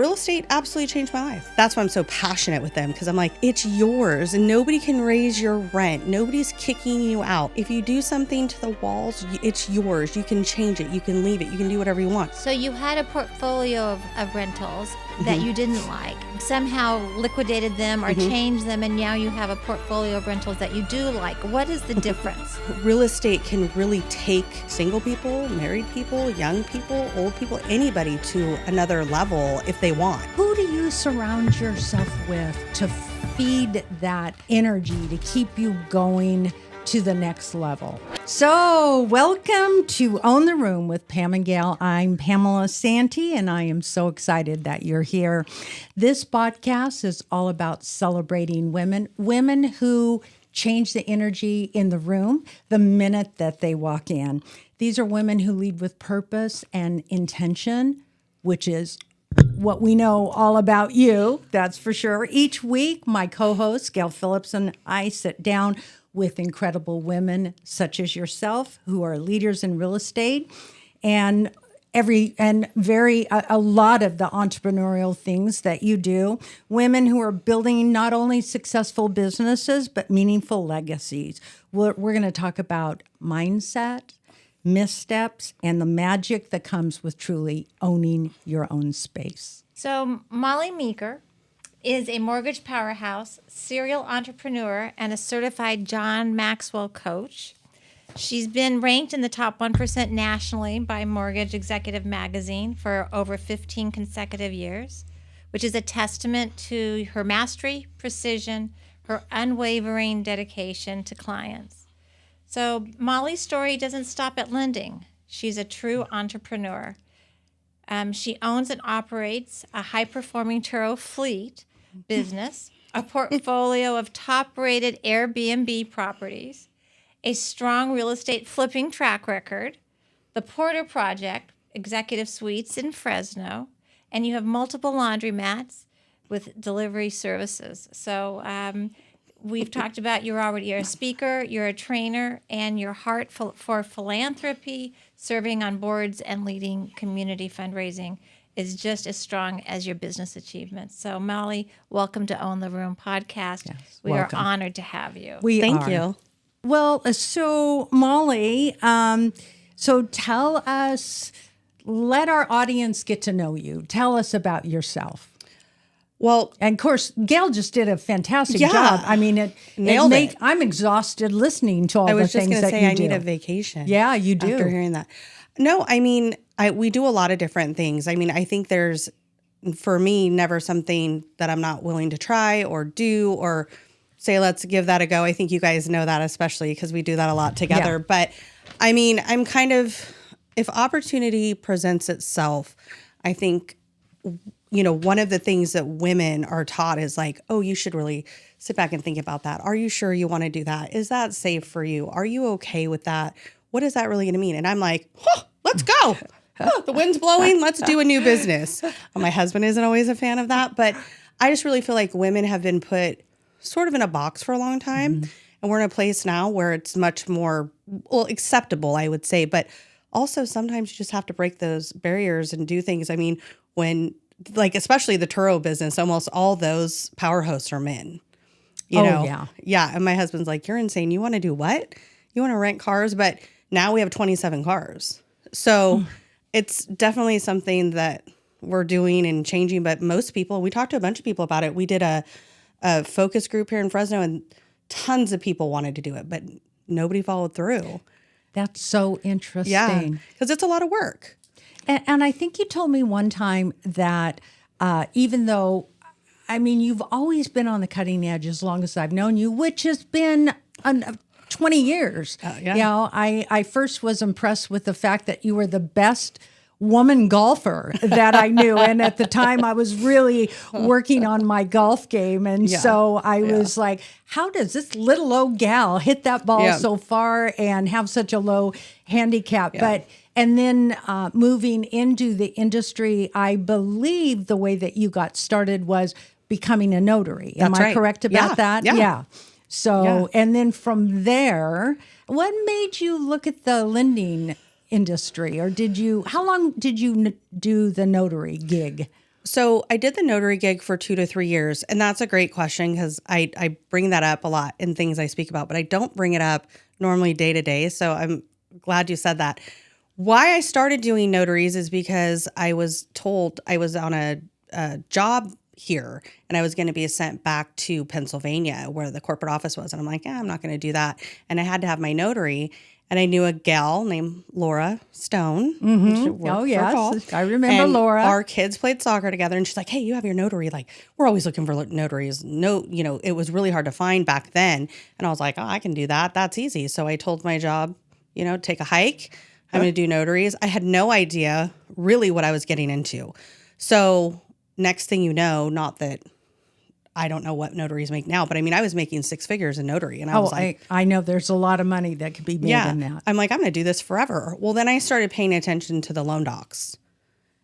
real estate absolutely changed my life. That's why I'm so passionate with them, because I'm like, it's yours and nobody can raise your rent. Nobody's kicking you out. If you do something to the walls, it's yours. You can change it. You can leave it. You can do whatever you want. So you had a portfolio of rentals that you didn't like, somehow liquidated them or changed them, and now you have a portfolio of rentals that you do like. What is the difference? Real estate can really take single people, married people, young people, old people, anybody to another level if they want. Who do you surround yourself with to feed that energy to keep you going to the next level? So welcome to Own the Room with Pam and Gayle. I'm Pamela Santee, and I am so excited that you're here. This podcast is all about celebrating women who change the energy in the room the minute that they walk in. These are women who lead with purpose and intention, which is what we know all about you, that's for sure. Each week, my co-host, Gayle Phillips, and I sit down with incredible women such as yourself who are leaders in real estate and a lot of the entrepreneurial things that you do. Women who are building not only successful businesses, but meaningful legacies. We're going to talk about mindset, missteps, and the magic that comes with truly owning your own space. So Molly Meeker is a mortgage powerhouse, serial entrepreneur, and a certified John Maxwell coach. She's been ranked in the top 1% nationally by Mortgage Executive Magazine for over 15 consecutive years, which is a testament to her mastery, precision, her unwavering dedication to clients. So Molly's story doesn't stop at lending. She's a true entrepreneur. She owns and operates a high-performing Turo fleet business, a portfolio of top-rated Airbnb properties, a strong real estate flipping track record, the Porter Project, executive suites in Fresno, and you have multiple laundromats with delivery services. So we've talked about you're a speaker, you're a trainer, and your heart for philanthropy, serving on boards, and leading community fundraising is just as strong as your business achievements. So, Molly, welcome to Own the Room podcast. Yes, we welcome. are honored to have you. Thank you. Well, so Molly, so tell us, let our audience get to know you. Tell us about yourself. Well, and of course, Gayle just did a fantastic job. I mean, nailed it. I'm exhausted listening to all the things that you do. I was just going to say I need a vacation. Yeah, you do. After hearing that. No, I mean, we do a lot of different things. I mean, I think there's, for me, never something that I'm not willing to try or do or say, let's give that a go. I think you guys know that, especially because we do that a lot together. Yeah. But I mean, I'm kind of, if opportunity presents itself, I think, you know, one of the things that women are taught is like, oh, you should really sit back and think about that. Are you sure you want to do that? Is that safe for you? Are you okay with that? What is that really going to mean? And I'm like, let's go. The wind's blowing. Let's do a new business. Well, my husband isn't always a fan of that, but I just really feel like women have been put sort of in a box for a long time. And we're in a place now where it's much more, acceptable, I would say. But also sometimes you just have to break those barriers and do things. I mean, when, like, especially the Turo business, almost all those Powerhouse are men. You know? Yeah. Yeah. And my husband's like, you're insane. You want to do what? You want to rent cars? But now we have 27 cars. So it's definitely something that we're doing and changing. But most people, we talked to a bunch of people about it. We did a focus group here in Fresno, and tons of people wanted to do it, but nobody followed through. That's so interesting. Yeah, because it's a lot of work. And I think you told me one time that even though, I mean, you've always been on the cutting edge as long as I've known you, which has been 20 years. Yeah. You know, I first was impressed with the fact that you were the best woman golfer that I knew. And at the time I was really working on my golf game. And so I was like, how does this little old gal hit that ball so far and have such a low handicap? But and then moving into the industry, I believe the way that you got started was becoming a notary. Am I correct about that? Yeah. So, and then from there, what made you look at the lending industry, or how long did you do the notary gig? So I did the notary gig for 2 to 3 years, and that's a great question because I bring that up a lot in things I speak about, but I don't bring it up normally day to day. So I'm glad you said that. Why I started doing notaries is because I was told I was on a job here and I was going to be sent back to Pennsylvania where the corporate office was. And I'm like, I'm not going to do that. And I had to have my notary. And I knew a gal named Laura Stone. Oh, yes. I remember and Laura. Our kids played soccer together. And she's like, hey, you have your notary. Like, we're always looking for notaries. No, it was really hard to find back then. And I was like, I can do that. That's easy. So I told my job, take a hike. I'm going to do notaries. I had no idea really what I was getting into. So next thing you know, not that I don't know what notaries make now, but I mean, I was making 6 figures in notary. And I was like, I know there's a lot of money that could be made in that. I'm like, I'm going to do this forever. Well, then I started paying attention to the loan docs.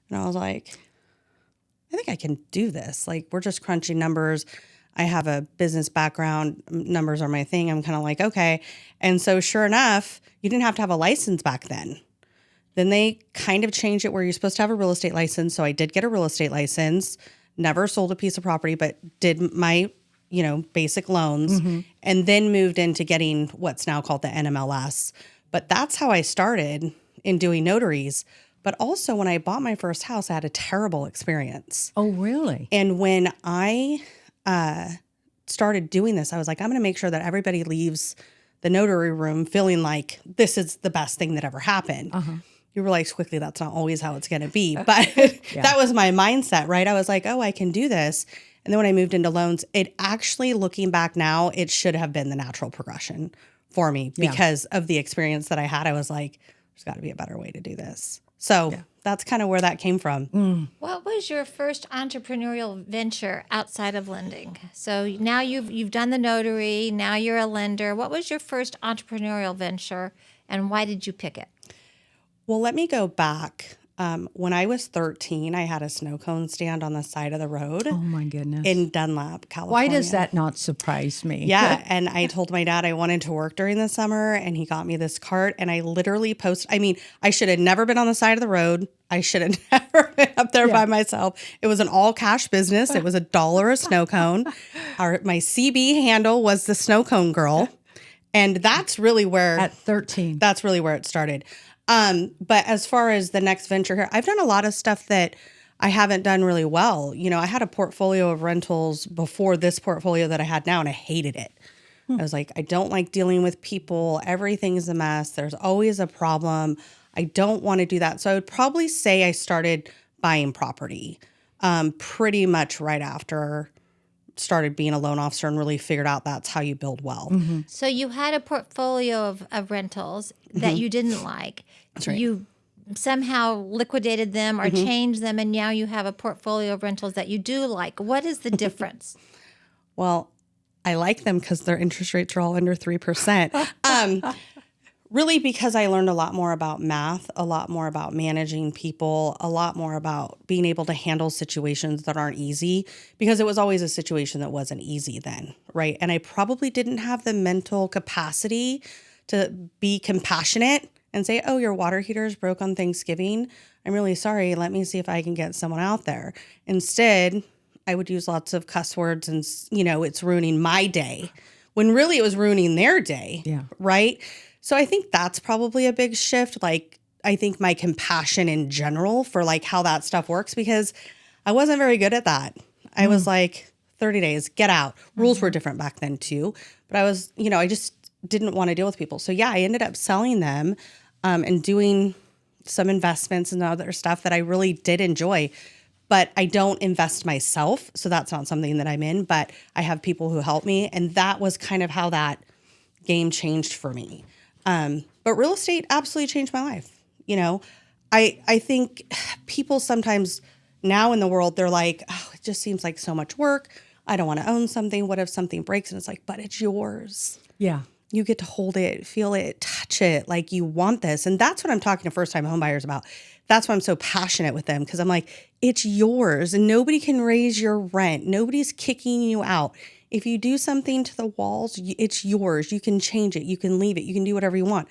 And I was like, I think I can do this. Like, we're just crunching numbers. I have a business background. Numbers are my thing. I'm kind of like, okay. And so sure enough, you didn't have to have a license back then. Then they kind of changed it where you're supposed to have a real estate license. So I did get a real estate license, never sold a piece of property, but did my, basic loans and then moved into getting what's now called the NMLS. But that's how I started in doing notaries. But also when I bought my first house, I had a terrible experience. Oh, really? And when I started doing this, I was like, I'm going to make sure that everybody leaves the notary room feeling like this is the best thing that ever happened. You realize quickly that's not always how it's going to be. But that was my mindset, right? I was like, I can do this. And then when I moved into loans, it actually, looking back now, it should have been the natural progression for me because of the experience that I had. I was like, there's got to be a better way to do this. So that's kind of where that came from. What was your first entrepreneurial venture outside of lending? So now you've done the notary, now you're a lender. What was your first entrepreneurial venture and why did you pick it? Well, let me go back. When I was 13, I had a snow cone stand on the side of the road. Oh, my goodness. In Dunlap, California. Why does that not surprise me? Yeah. And I told my dad I wanted to work during the summer, and he got me this cart. And I literally posted, I should have never been on the side of the road. I should have never been up there by myself. It was an all cash business. It was $1 a snow cone. My CB handle was the snow cone girl. And that's really where. At 13. That's really where it started. But as far as the next venture here, I've done a lot of stuff that I haven't done really well. I had a portfolio of rentals before this portfolio that I had now, and I hated it. I was like, I don't like dealing with people. Everything's a mess. There's always a problem. I don't want to do that. So I would probably say I started buying property pretty much right after started being a loan officer and really figured out that's how you build wealth. So you had a portfolio of rentals that you didn't like. That's right. You somehow liquidated them or changed them, and now you have a portfolio of rentals that you do like. What is the difference? Well, I like them because their interest rates are all under 3%. Really because I learned a lot more about math, a lot more about managing people, a lot more about being able to handle situations that aren't easy, because it was always a situation that wasn't easy then, right? And I probably didn't have the mental capacity to be compassionate and say, oh, your water heater is broke on Thanksgiving. I'm really sorry. Let me see if I can get someone out there. Instead, I would use lots of cuss words and, it's ruining my day when really it was ruining their day, right? So I think that's probably a big shift. Like, I think my compassion in general for like how that stuff works, because I wasn't very good at that. I was like, 30 days, get out. Rules were different back then too. But I was, I just didn't want to deal with people. So yeah, I ended up selling them and doing some investments and other stuff that I really did enjoy. But I don't invest myself. So that's not something that I'm in. But I have people who help me. And that was kind of how that game changed for me. But real estate absolutely changed my life. I think people sometimes now in the world, they're like, oh, it just seems like so much work. I don't want to own something. What if something breaks? And it's like, but it's yours. Yeah. You get to hold it, feel it, touch it. Like you want this. And that's what I'm talking to first-time homebuyers about. That's why I'm so passionate with them. Because I'm like, it's yours and nobody can raise your rent. Nobody's kicking you out. If you do something to the walls, it's yours. You can change it. You can leave it. You can do whatever you want.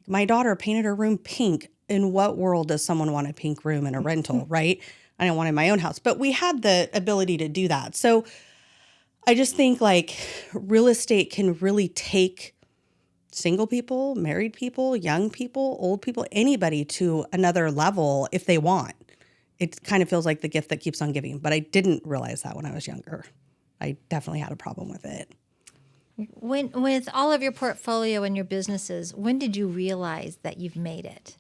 My daughter painted her room pink. In what world does someone want a pink room in a rental, right? I didn't want it in my own house, but we had the ability to do that. So I just think like real estate can really take single people, married people, young people, old people, anybody to another level if they want. It kind of feels like the gift that keeps on giving, but I didn't realize that when I was younger. I definitely had a problem with it. When, with all of your portfolio and your businesses, when did you realize that you've made it?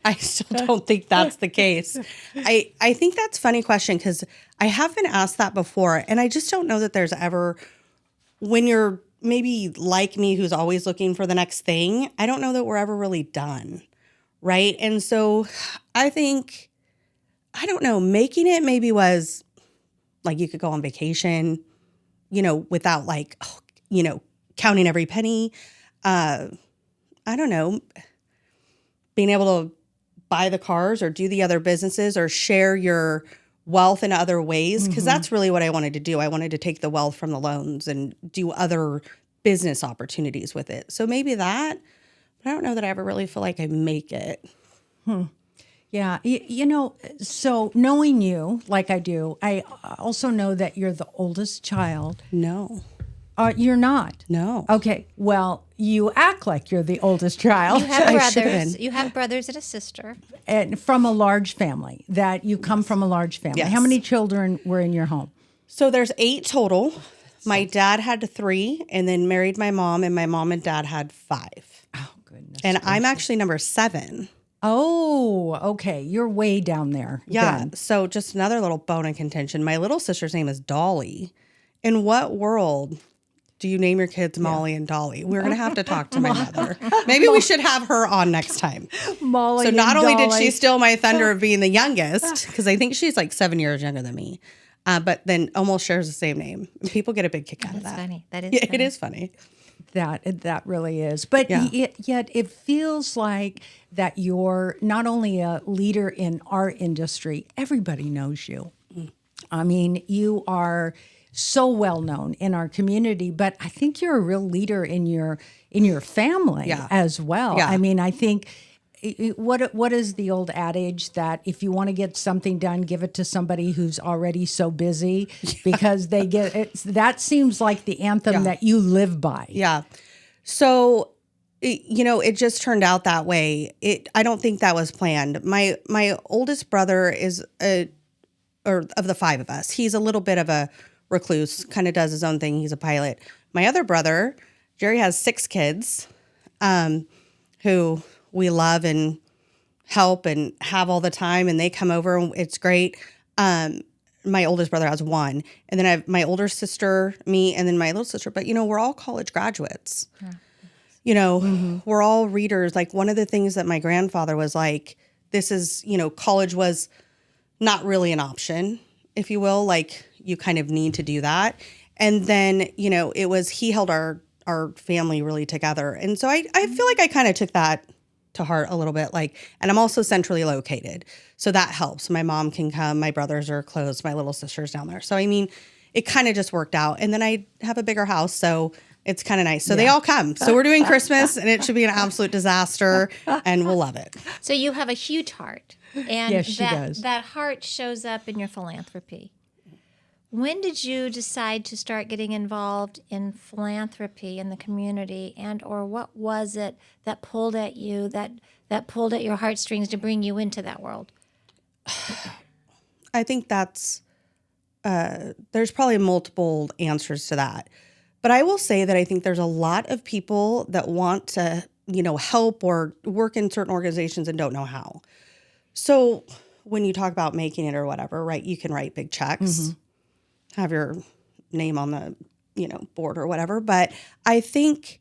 I still don't think that's the case. I think that's a funny question because I have been asked that before, and I just don't know that there's ever, when you're maybe like me who's always looking for the next thing, I don't know that we're ever really done, right? And so I think, I don't know, making it maybe was like you could go on vacation, without like, counting every penny. I don't know, being able to buy the cars or do the other businesses or share your wealth in other ways. Because that's really what I wanted to do. I wanted to take the wealth from the loans and do other business opportunities with it. So maybe that, but I don't know that I ever really feel like I make it. Yeah. So knowing you like I do, I also know that you're the oldest child. No. You're not? No. Okay. Well, you act like you're the oldest child. You have I should've brothers. been. You have brothers and a sister. And from a large family, that you come from a large family. Yes. How many children were in your home? So there's 8 total. My dad had 3 and then married my mom, and my mom and dad had 5. Oh, goodness. And I'm actually number 7. Oh, okay. You're way down there. Yeah. then. So just another little bone of contention. My little sister's name is Dolly. In what world do you name your kids Molly and Dolly? We're going to have to talk to my mother. Maybe we should have her on next time. Molly So not and only did Dolly. she steal my thunder of being the youngest, because I think she's like 7 years younger than me, but then almost shares the same name. People get a big kick out of That's that. funny. That is Yeah, funny. it is funny. That really is. But Yeah. yet it feels like that you're not only a leader in our industry, everybody knows you. I mean, you are so well known in our community, but I think you're a real leader in your family Yeah. as well. Yeah. I mean, I think what is the old adage that if you want to get something done, give it to somebody who's already so busy because they get it. That seems like the anthem that you live by. Yeah. So, it just turned out that way. I don't think that was planned. My oldest brother is or of the 5 of us, he's a little bit of a recluse, kind of does his own thing. He's a pilot. My other brother, Jerry, has 6 kids, who we love and help and have all the time, and they come over and it's great. My oldest brother has 1, and then I have my older sister, me, and then my little sister. But we're all college graduates. We're all readers. Like one of the things that my grandfather was like, this is, college was not really an option, if you will. Like you kind of need to do that. And then, it was, he held our family really together. And so I feel like I kind of took that to heart a little bit. Like, and I'm also centrally located. So that helps. My mom can come. My brothers are close. My little sister's down there. So, I mean, it kind of just worked out. And then I have a bigger house. So it's kind of nice. So they all come. So we're doing Christmas and it should be an absolute disaster and we'll love it. So you have a huge heart. And Yes, she does. that heart shows up in your philanthropy. When did you decide to start getting involved in philanthropy in the community, and or what was it that pulled at you, that pulled at your heartstrings to bring you into that world? I think that's, there's probably multiple answers to that. But I will say that I think there's a lot of people that want to, help or work in certain organizations and don't know how. So when you talk about making it or whatever, right, you can write big checks, have your name on the, board or whatever. But I think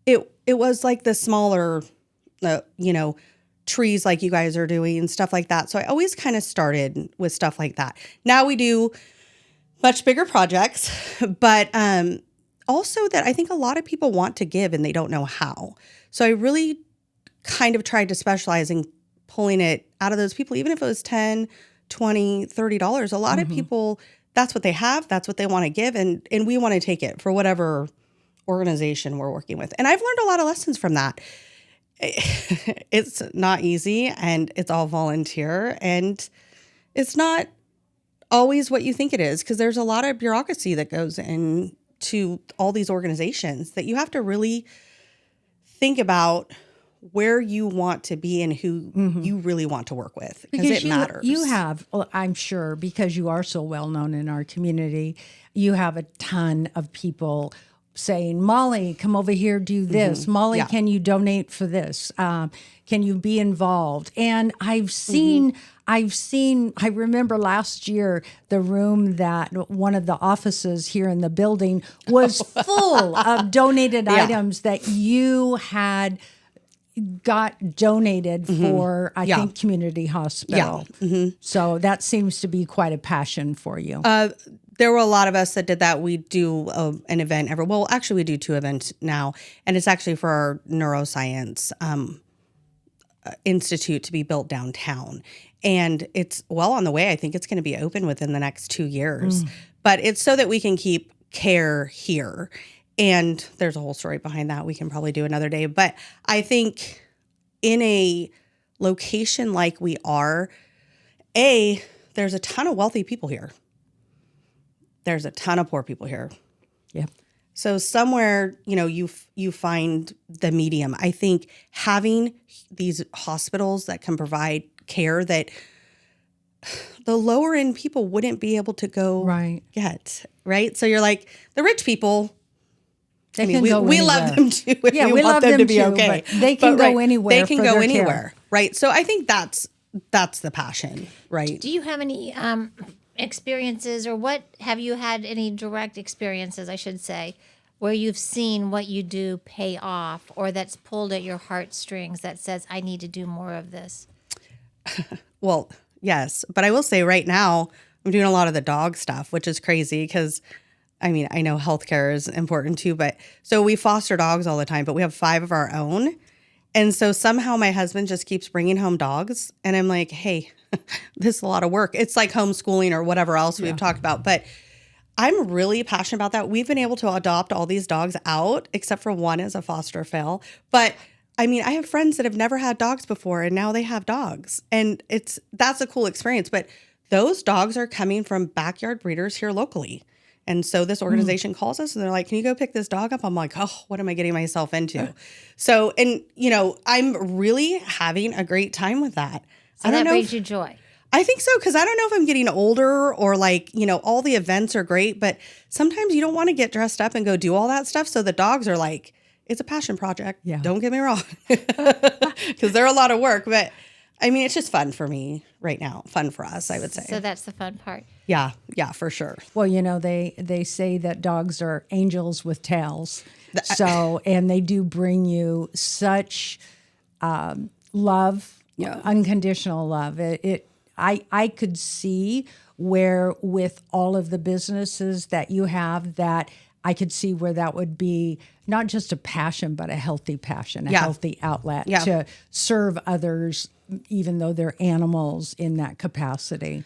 it was like the smaller, trees like you guys are doing and stuff like that. So I always kind of started with stuff like that. Now we do much bigger projects, but also that I think a lot of people want to give and they don't know how. So I really kind of tried to specialize in pulling it out of those people, even if it was $10, $20, $30. A lot of people, that's what they have. That's what they want to give. And we want to take it for whatever organization we're working with. And I've learned a lot of lessons from that. It's not easy and it's all volunteer. And it's not always what you think it is, because there's a lot of bureaucracy that goes into all these organizations that you have to really think about where you want to be and who you really want to work with, because it matters. You have, well, I'm sure, because you are so well known in our community, you have a ton of people saying, Molly, come over here, do this. Molly, can you donate for this? Can you be involved? And I've seen, I remember last year, the room that one of the offices here in the building was full of donated items that you had got donated for, I think, Community Hospital. So that seems to be quite a passion for you. There were a lot of us that did that. We do an event actually we do 2 events now, and it's actually for our neuroscience institute to be built downtown. And it's well on the way. I think it's going to be open within the next 2 years, but it's so that we can keep care here. And there's a whole story behind that we can probably do another day. But I think in a location like we are, there's a ton of wealthy people here. There's a ton of poor people here. Yeah. So somewhere, you find the medium. I think having these hospitals that can provide care that the lower end people wouldn't be able to go get, right? So you're like, the rich people, we love them too. Yeah, we want them to be too, okay. But they can go anywhere. They can go anywhere, right? So I think that's the passion, right? Do you have any experiences, or have you had any direct experiences, I should say, where you've seen what you do pay off, or that's pulled at your heartstrings that says, I need to do more of this? Well, yes. But I will say right now, I'm doing a lot of the dog stuff, which is crazy because, I know healthcare is important too. But so we foster dogs all the time, but we have 5 of our own. And so somehow my husband just keeps bringing home dogs. And I'm like, hey, this is a lot of work. It's like homeschooling or whatever else we've talked about. But I'm really passionate about that. We've been able to adopt all these dogs out, except for one as a foster fail. But I have friends that have never had dogs before, and now they have dogs. And that's a cool experience. But those dogs are coming from backyard breeders here locally. And so this organization calls us and they're like, can you go pick this dog up? I'm like, oh, what am I getting myself into? So, and I'm really having a great time with that. So that brings you joy. I think so, because I don't know if I'm getting older or all the events are great, but sometimes you don't want to get dressed up and go do all that stuff. So the dogs are like, it's a passion project. Yeah. Don't get me wrong, because they're a lot of work, but it's just fun for me right now. Fun for us, I would say. So that's the fun part. Yeah, for sure. Well, they say that dogs are angels with tails. So, and they do bring you such love, unconditional love. I could see where with all of the businesses that you have, that I could see where that would be not just a passion, but a healthy passion, a healthy outlet to serve others, even though they're animals in that capacity.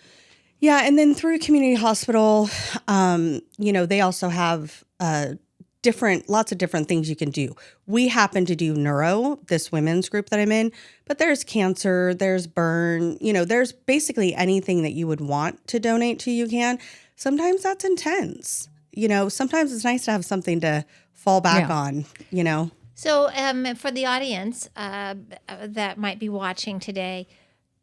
Yeah. And then through Community Hospital, they also have lots of different things you can do. We happen to do neuro, this women's group that I'm in, but there's cancer, there's burn, there's basically anything that you would want to donate to, you can. Sometimes that's intense. Sometimes it's nice to have something to fall back on, So for the audience that might be watching today,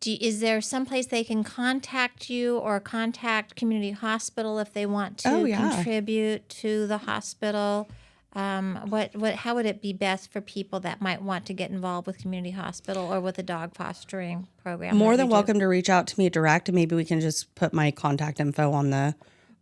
is there someplace they can contact you or contact Community Hospital if they want to contribute to the hospital? How would it be best for people that might want to get involved with Community Hospital or with the dog fostering program? More than welcome to reach out to me direct, and maybe we can just put my contact info on the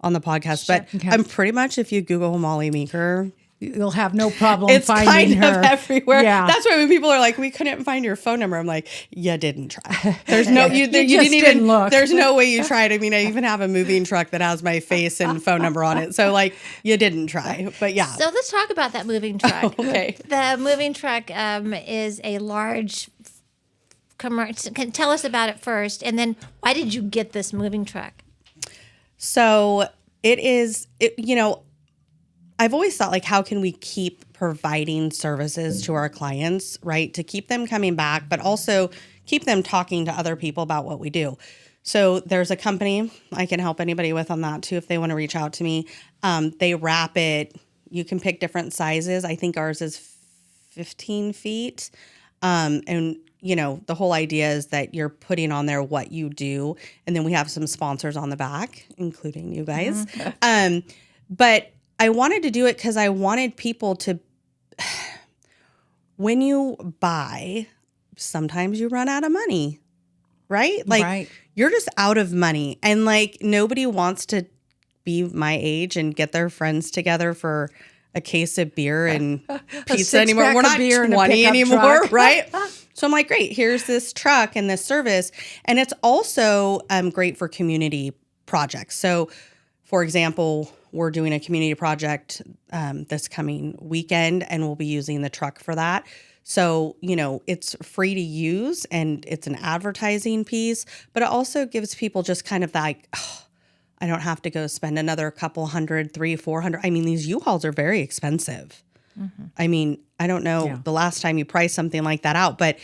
podcast. Sure. But I'm pretty much, if you Google Molly Meeker, you'll have no problem it's finding her. It's kind of everywhere. Yeah. That's why when people are like, we couldn't find your phone number, I'm like, you didn't try. There's no, you didn't even look. There's no way you tried. I even have a moving truck that has my face and phone number on it. So you didn't try, but yeah. So let's talk about that moving truck. Okay. The moving truck is a large commercial. Tell us about it first. And then why did you get this moving truck? So I've always thought, how can we keep providing services to our clients, right? To keep them coming back, but also keep them talking to other people about what we do. So there's a company I can help anybody with on that too if they want to reach out to me. They wrap it. You can pick different sizes. I think ours is 15 feet. And, the whole idea is that you're putting on there what you do. And then we have some sponsors on the back, including you guys. But I wanted to do it because I wanted people to, when you buy, sometimes you run out of money, right? Like you're just out of money. And like nobody wants to be my age and get their friends together for a case of beer and pizza anymore. We're not 20 anymore, right? So I'm like, great, here's this truck and this service. And it's also great for community projects. So for example, we're doing a community project this coming weekend and we'll be using the truck for that. So, it's free to use and it's an advertising piece, but it also gives people just kind of like, I don't have to go spend another couple hundred, $300-$400. I mean, these U-Hauls are very expensive. I mean, I don't know the last time you priced something like that out, but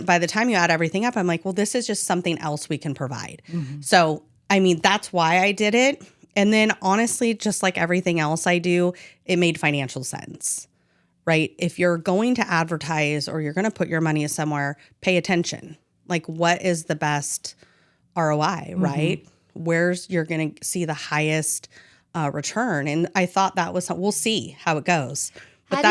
by the time you add everything up, I'm like, well, this is just something else we can provide. So, I mean, that's why I did it. And then honestly, just like everything else I do, it made financial sense, right? If you're going to advertise or you're going to put your money somewhere, pay attention. Like what is the best ROI, right? Where's you're going to see the highest return. And I thought that was, we'll see how it goes. But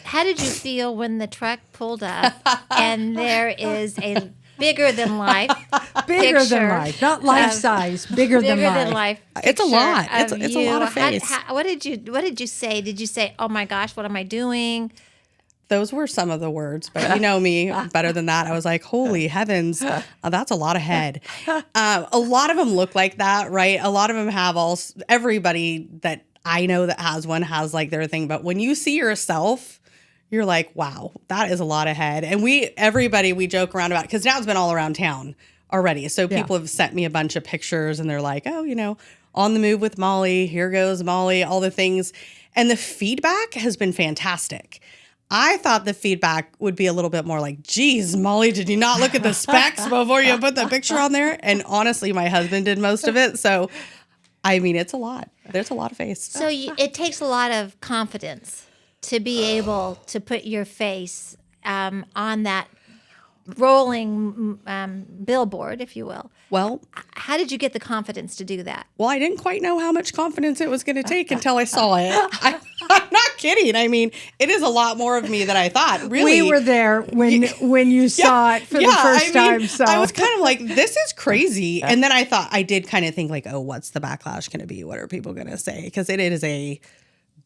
How did you feel when the truck pulled up and there is a bigger than life Bigger than life, not life size, bigger than life. It's a lot. It's a lot of face. What did you say? Did you say, "Oh my gosh, what am I doing?" Those were some of the words, but you know me better than that. I was like, holy heavens, that's a lot of head. A lot of them look like that, right? A lot of them have everybody that I know that has one has like their thing. But when you see yourself, you're like, wow, that is a lot of head. And we joke around about it because now it's been all around town already. So people have sent me a bunch of pictures and they're like, oh, on the move with Molly, here goes Molly, all the things. And the feedback has been fantastic. I thought the feedback would be a little bit more like, geez, Molly, did you not look at the specs before you put the picture on there? And honestly, my husband did most of it. So, I mean, it's a lot. There's a lot of face. So it takes a lot of confidence to be able to put your face on that rolling billboard, if you will. Well, how did you get the confidence to do that? Well, I didn't quite know how much confidence it was going to take until I saw it. I'm not kidding. I mean, it is a lot more of me than I thought. Really, we were there when you saw it for the first time. So I was kind of like, this is crazy. And then I did kind of think like, oh, what's the backlash going to be? What are people going to say? Because it is a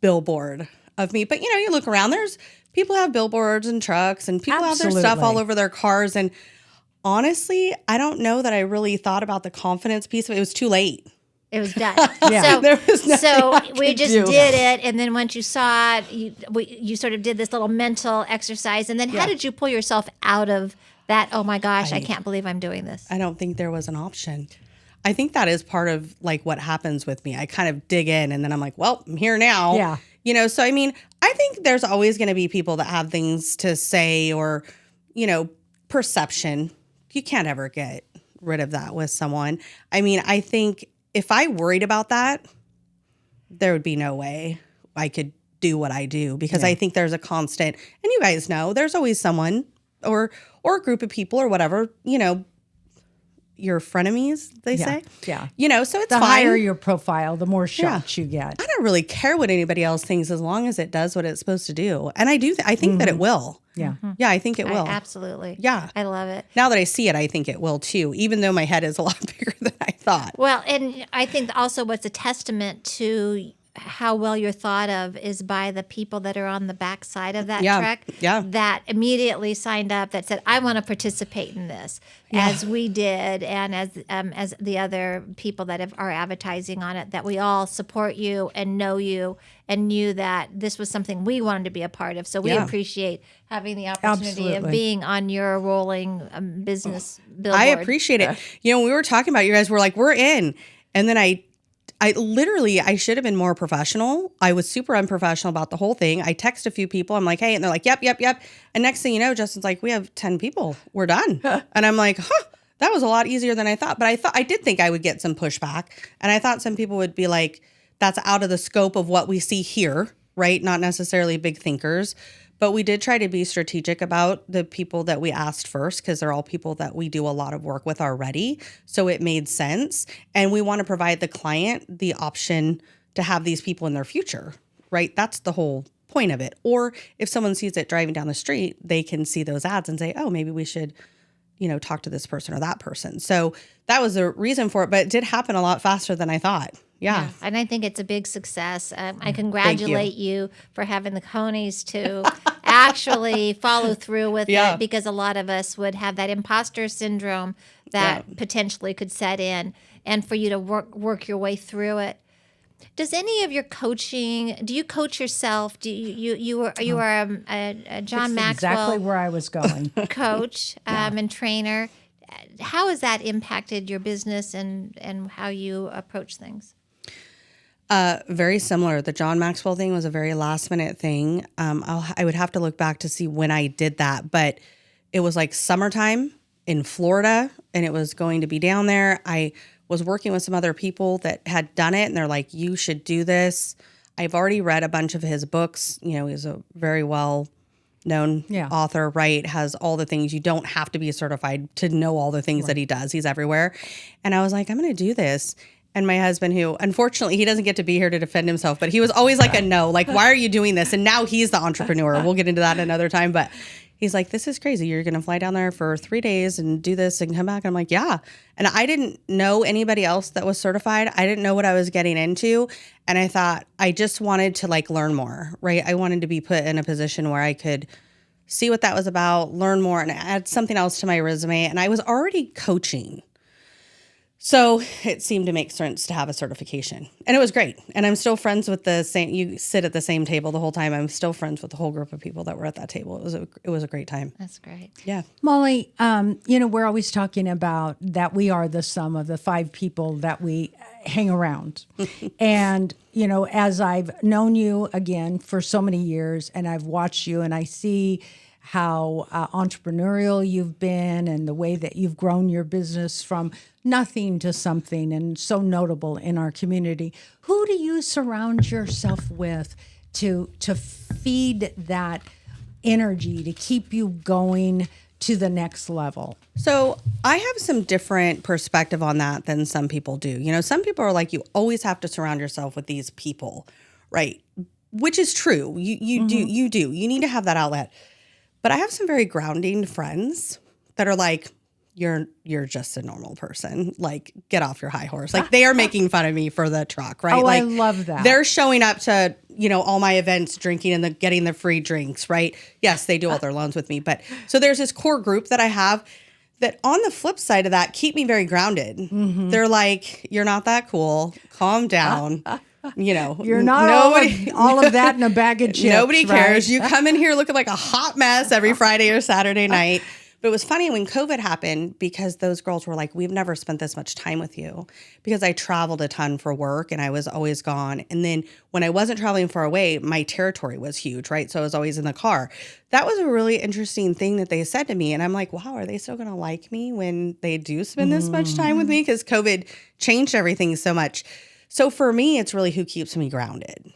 billboard of me. But you look around. There's people have billboards and trucks, and people have their stuff all over their cars. And honestly, I don't know that I really thought about the confidence piece of it. It was too late. It was done. So there was nothing we just did it, and then once you saw it, you sort of did this little mental exercise. And then how did you pull yourself out of that? Oh my gosh, I can't believe I'm doing this. I don't think there was an option. I think that is part of like what happens with me. I kind of dig in, and then I'm like, well, I'm here now. Yeah. So I mean, I think there's always going to be people that have things to say or, perception. You can't ever get rid of that with someone. I mean, I think if I worried about that, there would be no way I could do what I do because I think there's a constant, and you guys know, there's always someone or a group of people or whatever, your frenemies, they say. Yeah. So it's the fine. higher your profile, the more shots you get. I don't really care what anybody else thinks as long as it does what it's supposed to do. And I do. I think that it will. Yeah. Yeah, I think it will. Absolutely. Yeah. I love it. Now that I see it, I think it will too, even though my head is a lot bigger than I thought. Well, and I think also what's a testament to how well you're thought of is by the people that are on the back side of that trek that immediately signed up that said, I want to participate in this, as we did, and as the other people that are advertising on it, that we all support you and know you and knew that this was something we wanted to be a part of. So we appreciate having the opportunity of being on your rolling business billboard. I appreciate it. When we were talking about, you guys were like, we're in. And then I should have been more professional. I was super unprofessional about the whole thing. I text a few people. I'm like, hey, and they're like, yep. And next thing you know, Justin's like, we have 10 people. We're done. And I'm like, that was a lot easier than I thought. But I did think I would get some pushback. And I thought some people would be like, that's out of the scope of what we see here, right? Not necessarily big thinkers. But we did try to be strategic about the people that we asked first, because they're all people that we do a lot of work with already. So it made sense. And we want to provide the client the option to have these people in their future, right? That's the whole point of it. Or if someone sees it driving down the street, they can see those ads and say, oh, maybe we should, talk to this person or that person. So that was the reason for it. But it did happen a lot faster than I thought. Yeah. And I think it's a big success. I congratulate you for having the cojones to actually follow through with it, because a lot of us would have that imposter syndrome that potentially could set in, and for you to work your way through it. Does any of your coaching, do you coach yourself? Do you are a John Maxwell exactly where I was going. coach and trainer? How has that impacted your business and how you approach things? Very similar. The John Maxwell thing was a very last minute thing. I would have to look back to see when I did that, but it was like summertime in Florida, and it was going to be down there. I was working with some other people that had done it, and they're like, you should do this. I've already read a bunch of his books. He's a very well known author, right? Has all the things. You don't have to be certified to know all the things that he does. He's everywhere. And I was like, I'm going to do this. And my husband, who unfortunately he doesn't get to be here to defend himself, but he was always like a no, like, why are you doing this? And now he's the entrepreneur. We'll get into that another time. But he's like, this is crazy. You're going to fly down there for 3 days and do this and come back. And I'm like, yeah. And I didn't know anybody else that was certified. I didn't know what I was getting into. And I thought I just wanted to learn more, right? I wanted to be put in a position where I could see what that was about, learn more, and add something else to my resume. And I was already coaching. So it seemed to make sense to have a certification, and it was great. And I'm still friends with you sit at the same table the whole time. I'm still friends with the whole group of people that were at that table. It was a great time. That's great. Yeah. Molly, we're always talking about that we are the sum of the 5 people that we hang around. And, as I've known you again for so many years, and I've watched you, and I see how entrepreneurial you've been and the way that you've grown your business from nothing to something, and so notable in our community. Who do you surround yourself with to feed that energy, to keep you going to the next level? So I have some different perspective on that than some people do. Some people are like, you always have to surround yourself with these people, right? Which is true. You do. You need to have that outlet. But I have some very grounding friends that are like, you're just a normal person. Like, get off your high horse. Like, they are making fun of me for the truck, right? Oh, I love that. They're showing up to, all my events, drinking and getting the free drinks, right? Yes, they do all their loans with me. But so there's this core group that I have that, on the flip side of that, keep me very grounded. Mm-hmm. They're like, you're not that cool. Calm down. You're not all of that in a bag of chips. Nobody cares. Right? You come in here looking like a hot mess every Friday or Saturday night. But it was funny when COVID happened, because those girls were like, we've never spent this much time with you, because I traveled a ton for work and I was always gone. And then when I wasn't traveling far away, my territory was huge, right? So I was always in the car. That was a really interesting thing that they said to me. And I'm like, wow, are they still going to like me when they do spend this much time with me? Because COVID changed everything so much. So for me, it's really who keeps me grounded.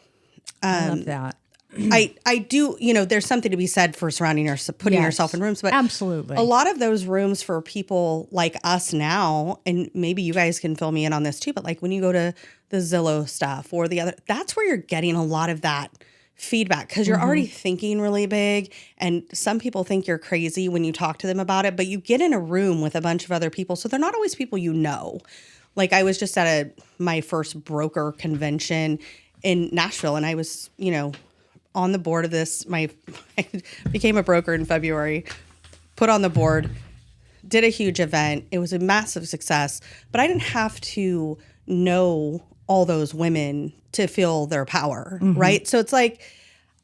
I love that. I do, there's something to be said for putting yourself in rooms, but absolutely, a lot of those rooms for people like us now, and maybe you guys can fill me in on this too, but like when you go to the Zillow stuff or the other, that's where you're getting a lot of that feedback, because you're already thinking really big, and some people think you're crazy when you talk to them about it, but you get in a room with a bunch of other people, so they're not always people you know. Like, I was just at my first broker convention in Nashville, and I was, on the board of this. I became a broker in February, put on the board, did a huge event. It was a massive success, but I didn't have to know all those women to feel their power, right? So it's like,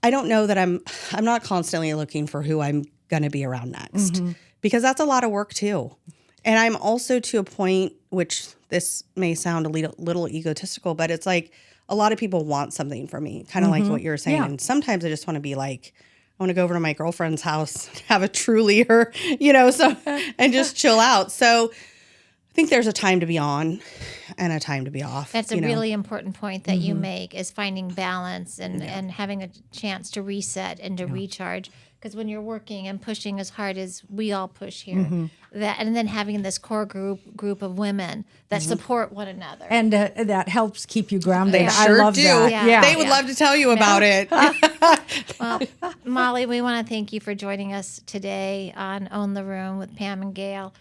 I don't know that I'm not constantly looking for who I'm going to be around next, because that's a lot of work too. And I'm also to a point, which this may sound a little egotistical, but it's like, a lot of people want something from me, kind of like what you're saying. Yeah. And sometimes I just want to be like, I want to go over to my girlfriend's house, have a Truly, or, and just chill out. So I think there's a time to be on and a time to be off. That's a really important point that you make, is finding balance and having a chance to reset and to recharge. Because when you're working and pushing as hard as we all push here, that, and then having this core group of women that support one another. And that helps keep you grounded. They I sure love do. that. Yeah. They would love to tell you about it. Well, Molly, we want to thank you for joining us today on Own the Room with Pam and Gayle.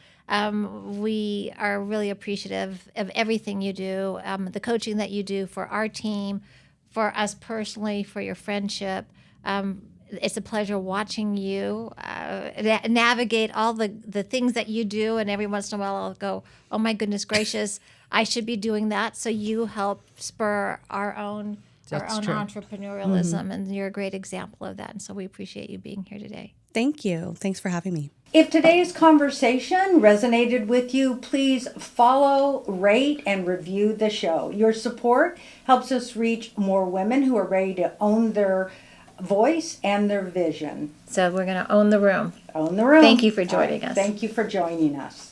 We are really appreciative of everything you do, the coaching that you do for our team, for us personally, for your friendship. It's a pleasure watching you navigate all the things that you do, and every once in a while I'll go, oh my goodness gracious, I should be doing that. So you help spur our own That's true. entrepreneurialism, and you're a great example of that. And so we appreciate you being here today. Thank you. Thanks for having me. If today's conversation resonated with you, please follow, rate, and review the show. Your support helps us reach more women who are ready to own their voice and their vision. So we're going to own the room. Own the room. Thank you for joining us. Thank you for joining us.